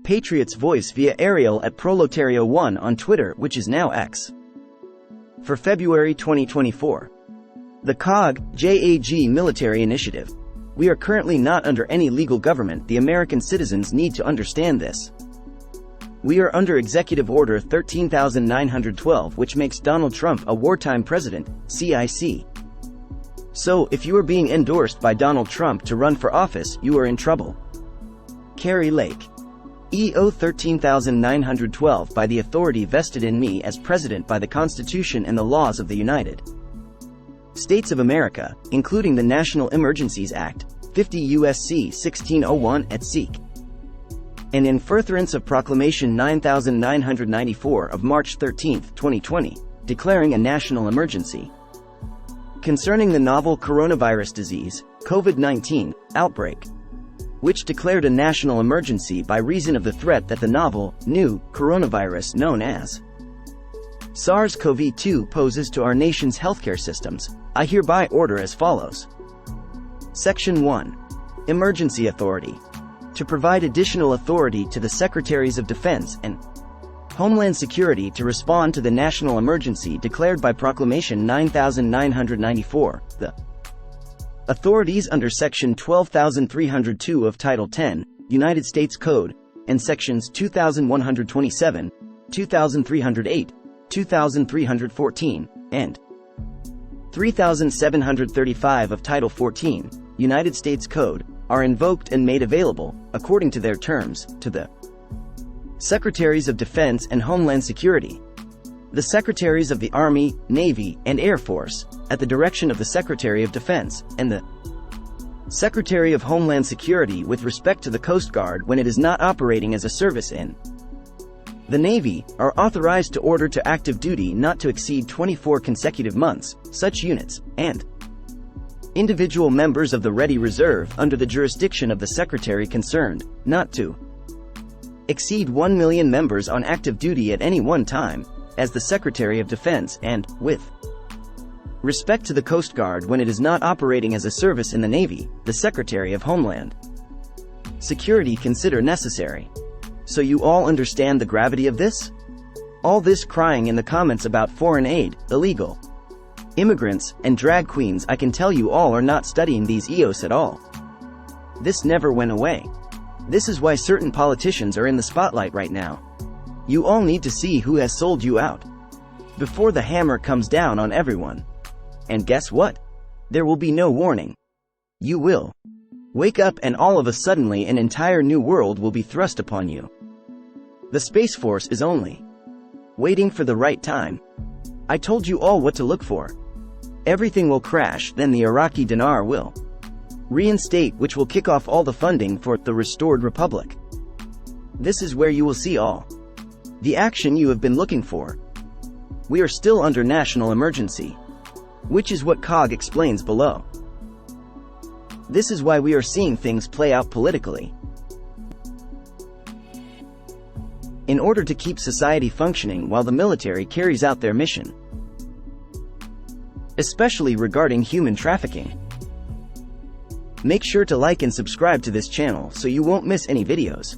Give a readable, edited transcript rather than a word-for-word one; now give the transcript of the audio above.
Patriots voice via Ariel at Proletario1 on Twitter, which is now X. For February 2024. The COG, JAG military initiative. We are currently not under any legal government. The American citizens need to understand this. We are under Executive Order 13,912, which makes Donald Trump a wartime president, CIC. So, if you are being endorsed by Donald Trump to run for office, you are in trouble. Carrie Lake. EO 13,912 by the authority vested in me as President by the Constitution and the laws of the United States of America, including the National Emergencies Act, 50 U.S.C. 1601 et seq. And in furtherance of Proclamation 9994 of March 13, 2020, declaring a national emergency concerning the novel coronavirus disease, COVID-19, outbreak, which declared a national emergency by reason of the threat that the novel, new, coronavirus known as SARS-CoV-2 poses to our nation's healthcare systems, I hereby order as follows. Section 1. Emergency Authority. To provide additional authority to the Secretaries of Defense and Homeland Security to respond to the national emergency declared by Proclamation 9994, the authorities under Section 12302 of Title 10, United States Code, and Sections 2127, 2308, 2314, and 3735 of Title 14, United States Code, are invoked and made available, according to their terms, to the Secretaries of Defense and Homeland Security, the Secretaries of the Army, Navy, and Air Force, at the direction of the Secretary of Defense, and the Secretary of Homeland Security with respect to the Coast Guard when it is not operating as a service in the Navy, are authorized to order to active duty not to exceed 24 consecutive months, such units, and individual members of the Ready Reserve under the jurisdiction of the Secretary concerned, not to exceed 1 million members on active duty at any one time, as the Secretary of Defense and, with respect to the Coast Guard when it is not operating as a service in the Navy, the Secretary of Homeland Security consider necessary. So you all understand the gravity of this? All this crying in the comments about foreign aid, illegal immigrants, and drag queens, I can tell you all are not studying these EOS at all. This never went away. This is why certain politicians are in the spotlight right now. You all need to see who has sold you out before the hammer comes down on everyone. And guess what? There will be no warning. You will wake up and all of a suddenly an entire new world will be thrust upon you. The Space Force is only waiting for the right time. I told you all what to look for. Everything will crash, then the Iraqi dinar will reinstate, which will kick off all the funding for the restored republic. This is where you will see all the action you have been looking for. We are still under national emergency, which is what COG explains below. This is why we are seeing things play out politically. In order to keep society functioning while the military carries out their mission, especially regarding human trafficking. Make sure to like and subscribe to this channel so you won't miss any videos.